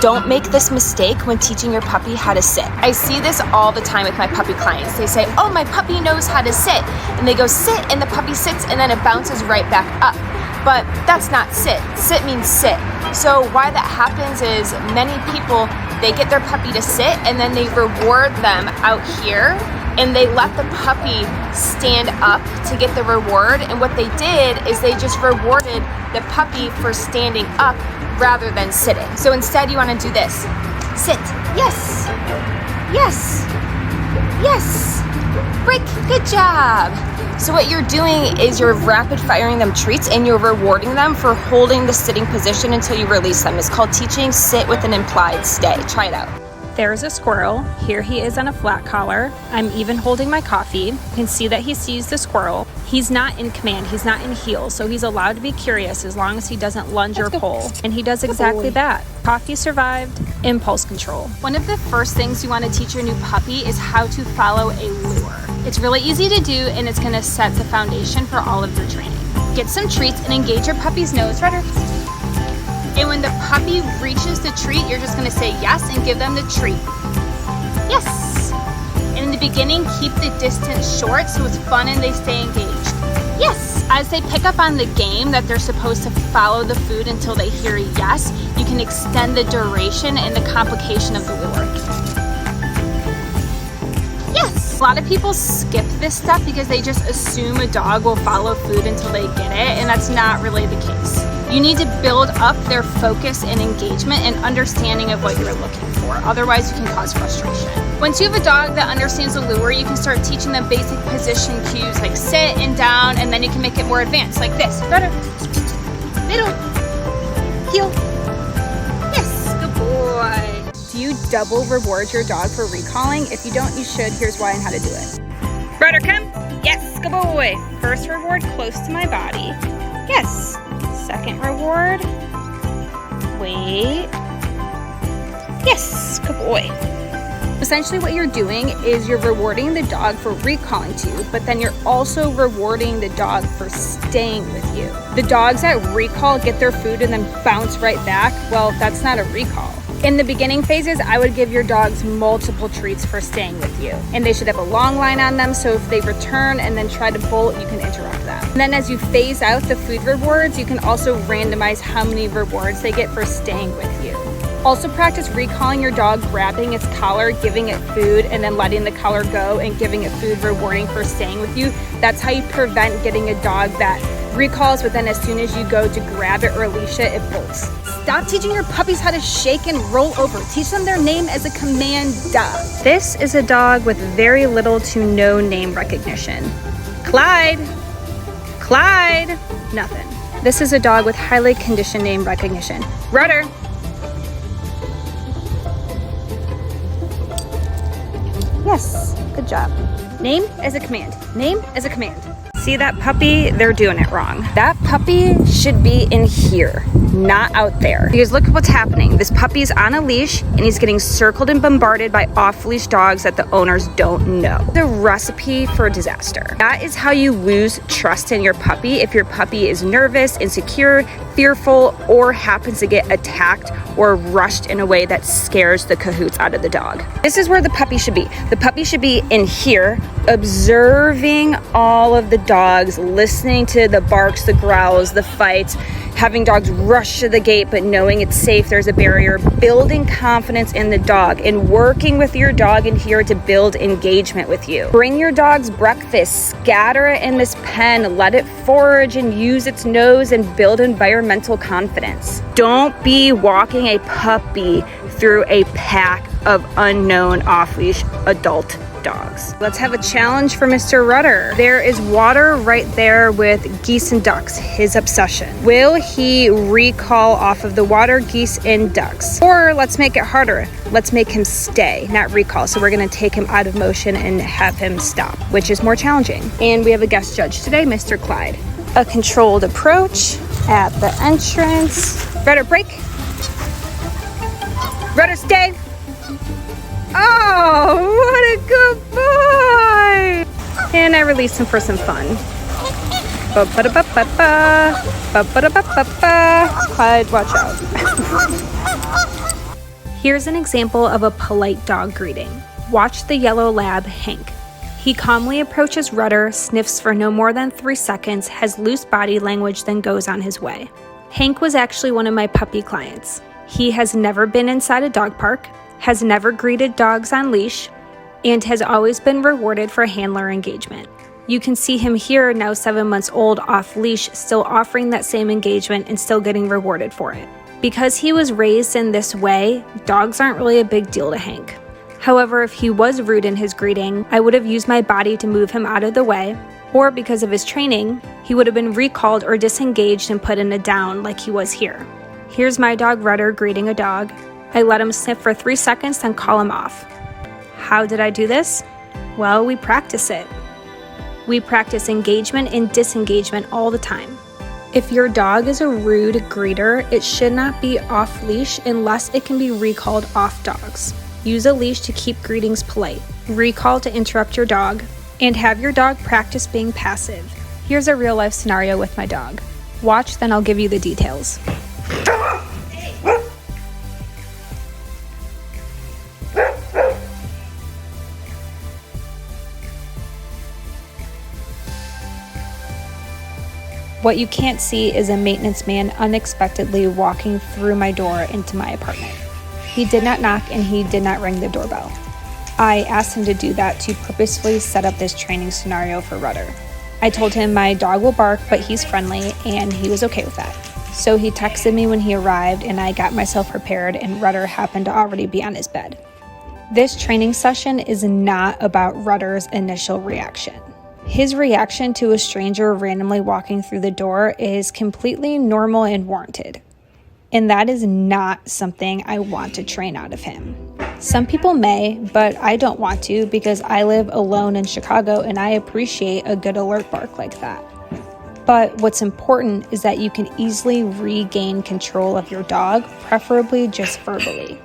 Don't make this mistake when teaching your puppy how to sit. I see this all the time with my puppy clients. They say, oh, my puppy knows how to sit. And they go sit, and the puppy sits, and then it bounces right back up. But that's not sit. Sit means sit. So why that happens is many people, they get their puppy to sit, and then they reward them out here, and they let the puppy stand up to get the reward. And what they did is they just rewarded the puppy for standing up rather than sitting. So instead you want to do this. Sit. Yes. Yes. Yes. Break. Good job. So what you're doing is you're rapid firing them treats, and you're rewarding them for holding the sitting position until you release them. It's called teaching sit with an implied stay. Try it out. There's a squirrel. Here he is on a flat collar. I'm even holding my coffee. You can see that he sees the squirrel. He's not in command. He's not in heel, so he's allowed to be curious as long as he doesn't lunge or pull. And he does exactly that. Coffee survived. Impulse control. One of the first things you want to teach your new puppy is how to follow a lure. It's really easy to do, and it's going to set the foundation for all of your training. Get some treats and engage your puppy's nose. Rudder. And when the puppy reaches the treat, you're just gonna say yes and give them the treat. Yes. And in the beginning, keep the distance short so it's fun and they stay engaged. Yes. As they pick up on the game that they're supposed to follow the food until they hear yes, you can extend the duration and the complication of the lure. Yes. A lot of people skip this step because they just assume a dog will follow food until they get it, and that's not really the case. You need to build up their focus and engagement and understanding of what you're looking for. Otherwise, you can cause frustration. Once you have a dog that understands the lure, you can start teaching them basic position cues like sit and down, and then you can make it more advanced, like this. Rudder, middle, heel. Yes, good boy. Do you double reward your dog for recalling? If you don't, you should. Here's why and how to do it. Rudder, come. Yes, good boy. First reward close to my body. Yes. Second reward. Wait. Yes, good boy. Essentially what you're doing is you're rewarding the dog for recalling to you, but then you're also rewarding the dog for staying with you. The dogs that recall get their food and then bounce right back. Well, that's not a recall. In the beginning phases, I would give your dogs multiple treats for staying with you. And they should have a long line on them, so if they return and then try to bolt, you can interrupt them. And then as you phase out the food rewards, you can also randomize how many rewards they get for staying with you. Also practice recalling your dog, grabbing its collar, giving it food, and then letting the collar go and giving it food, rewarding for staying with you. That's how you prevent getting a dog that recalls, but then as soon as you go to grab it or leash it, it bolts. Stop teaching your puppies how to shake and roll over. Teach them their name as a command, duh. This is a dog with very little to no name recognition. Clyde. Clyde. Nothing. This is a dog with highly conditioned name recognition. Rudder. Yes, good job. Name as a command. Name as a command. See that puppy? They're doing it wrong. That puppy should be in here, not out there. Because look what's happening. This puppy's on a leash and he's getting circled and bombarded by off-leash dogs that the owners don't know. The recipe for disaster. That is how you lose trust in your puppy if your puppy is nervous, insecure, fearful, or happens to get attacked or rushed in a way that scares the cahoots out of the dog. This is where the puppy should be. The puppy should be in here, observing all of the dogs, listening to the barks, the growls, the fights, having dogs rush to the gate but knowing it's safe, there's a barrier, building confidence in the dog and working with your dog in here to build engagement with you. Bring your dog's breakfast, scatter it in this pen, let it forage and use its nose and build environmental confidence. Don't be walking a puppy through a pack of unknown off-leash adult dogs. Let's have a challenge for Mr. Rudder. There is water right there with geese and ducks, his obsession. Will he recall off of the water, geese and ducks? Or let's make it harder. Let's make him stay, not recall. So we're gonna take him out of motion and have him stop, which is more challenging. And we have a guest judge today, Mr. Clyde. A controlled approach at the entrance. Rudder, break. Rudder, stay. Oh, what a good boy! And I released him for some fun. Clyde, watch out. Here's an example of a polite dog greeting. Watch the yellow lab, Hank. He calmly approaches Rudder, sniffs for no more than 3 seconds, has loose body language, then goes on his way. Hank was actually one of my puppy clients. He has never been inside a dog park, has never greeted dogs on leash, and has always been rewarded for handler engagement. You can see him here, now 7 months old, off leash, still offering that same engagement and still getting rewarded for it. Because he was raised in this way, dogs aren't really a big deal to Hank. However, if he was rude in his greeting, I would have used my body to move him out of the way, or because of his training, he would have been recalled or disengaged and put in a down like he was here. Here's my dog Rudder greeting a dog. I let him sniff for 3 seconds, then call him off. How did I do this? Well, we practice it. We practice engagement and disengagement all the time. If your dog is a rude greeter, it should not be off leash unless it can be recalled off dogs. Use a leash to keep greetings polite, recall to interrupt your dog, and have your dog practice being passive. Here's a real life scenario with my dog. Watch, then I'll give you the details. What you can't see is a maintenance man unexpectedly walking through my door into my apartment. He did not knock and he did not ring the doorbell. I asked him to do that to purposefully set up this training scenario for Rudder. I told him my dog will bark, but he's friendly, and he was okay with that. So he texted me when he arrived, and I got myself prepared, and Rudder happened to already be on his bed. This training session is not about Rudder's initial reaction. His reaction to a stranger randomly walking through the door is completely normal and warranted. And that is not something I want to train out of him. Some people may, but I don't want to because I live alone in Chicago and I appreciate a good alert bark like that. But what's important is that you can easily regain control of your dog, preferably just verbally.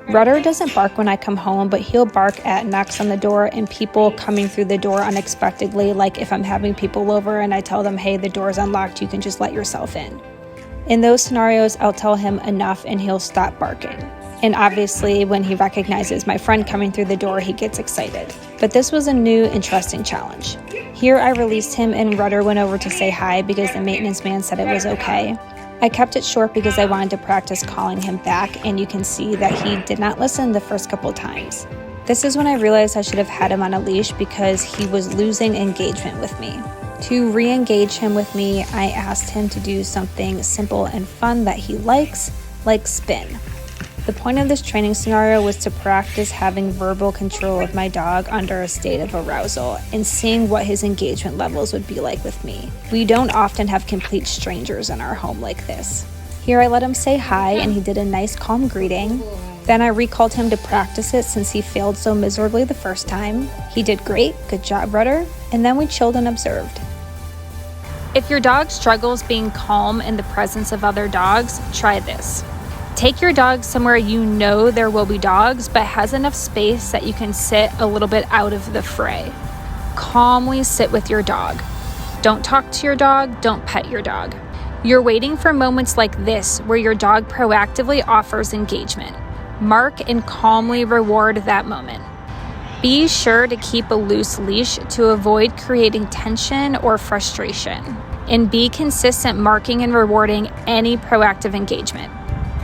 Rudder doesn't bark when I come home, but he'll bark at knocks on the door and people coming through the door unexpectedly, like if I'm having people over and I tell them, hey, the door's unlocked, you can just let yourself in. In those scenarios, I'll tell him enough and he'll stop barking. And obviously, when he recognizes my friend coming through the door, he gets excited. But this was a new, interesting challenge. Here I released him and Rudder went over to say hi because the maintenance man said it was okay. I kept it short because I wanted to practice calling him back, and you can see that he did not listen the first couple times. This is when I realized I should have had him on a leash because he was losing engagement with me. To re-engage him with me, I asked him to do something simple and fun that he likes, like spin. The point of this training scenario was to practice having verbal control of my dog under a state of arousal and seeing what his engagement levels would be like with me. We don't often have complete strangers in our home like this. Here I let him say hi and he did a nice calm greeting. Then I recalled him to practice it since he failed so miserably the first time. He did great, good job Rudder, and then we chilled and observed. If your dog struggles being calm in the presence of other dogs, try this. Take your dog somewhere you know there will be dogs, but has enough space that you can sit a little bit out of the fray. Calmly sit with your dog. Don't talk to your dog, don't pet your dog. You're waiting for moments like this where your dog proactively offers engagement. Mark and calmly reward that moment. Be sure to keep a loose leash to avoid creating tension or frustration. And be consistent marking and rewarding any proactive engagement.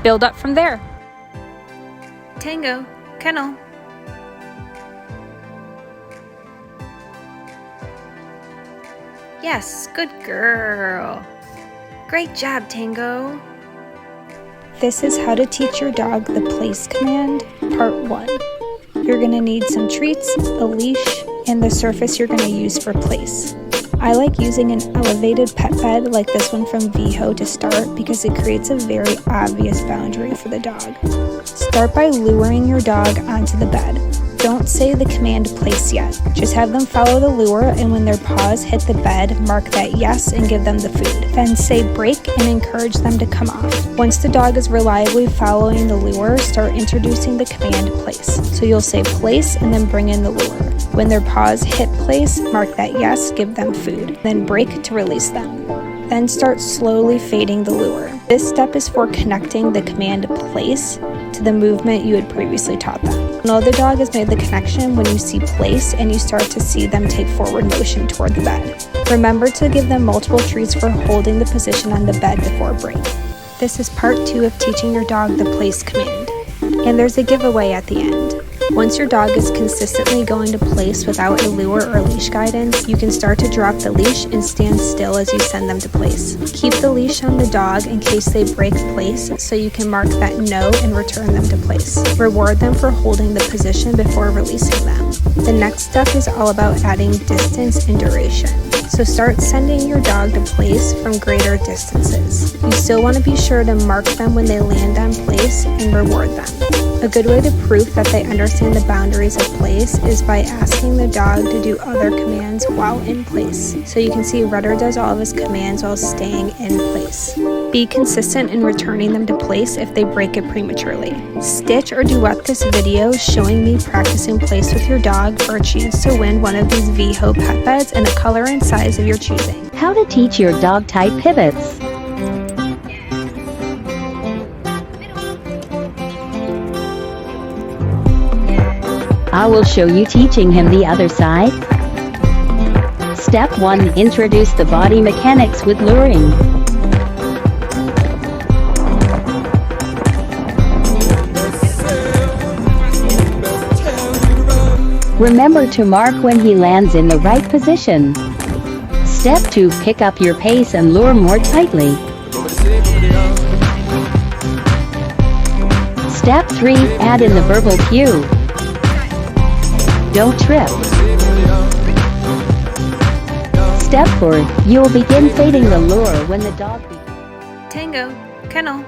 Build up from there. Tango, kennel. Yes, good girl. Great job, Tango. This is how to teach your dog the place command, part 1. You're gonna need some treats, a leash, and the surface you're gonna use for place. I like using an elevated pet bed like this one from VHO to start because it creates a very obvious boundary for the dog. Start by luring your dog onto the bed. Don't say the command place yet. Just have them follow the lure, and when their paws hit the bed, mark that yes and give them the food. Then say break and encourage them to come off. Once the dog is reliably following the lure, start introducing the command place. So you'll say place and then bring in the lure. When their paws hit place, mark that yes, give them food. Then break to release them. Then start slowly fading the lure. This step is for connecting the command place to the movement you had previously taught them. Know the dog has made the connection when you see place and you start to see them take forward motion toward the bed. Remember to give them multiple treats for holding the position on the bed before break. This is part 2 of teaching your dog the place command. And there's a giveaway at the end. Once your dog is consistently going to place without a lure or leash guidance, you can start to drop the leash and stand still as you send them to place. Keep the leash on the dog in case they break place so you can mark that no and return them to place. Reward them for holding the position before releasing them. The next step is all about adding distance and duration. So start sending your dog to place from greater distances. You still want to be sure to mark them when they land on place and reward them. A good way to prove that they understand the boundaries of place is by asking the dog to do other commands while in place. So you can see Rudder does all of his commands while staying in place. Be consistent in returning them to place if they break it prematurely. Stitch or duet this video showing me practicing place with your dog for a chance to win one of these VHO pet beds in a color and size of your choosing. How to teach your dog type pivots. I will show you teaching him the other side. Step 1. Introduce the body mechanics with luring. Remember to mark when he lands in the right position. Step 2. Pick up your pace and lure more tightly. Step 3. Add in the verbal cue. Don't trip. Step 4. You'll begin fading the lure when the dog Tango, kennel.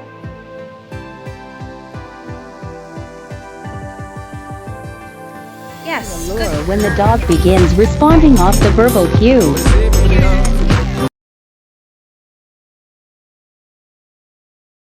Yes, when the dog begins responding off the verbal cue.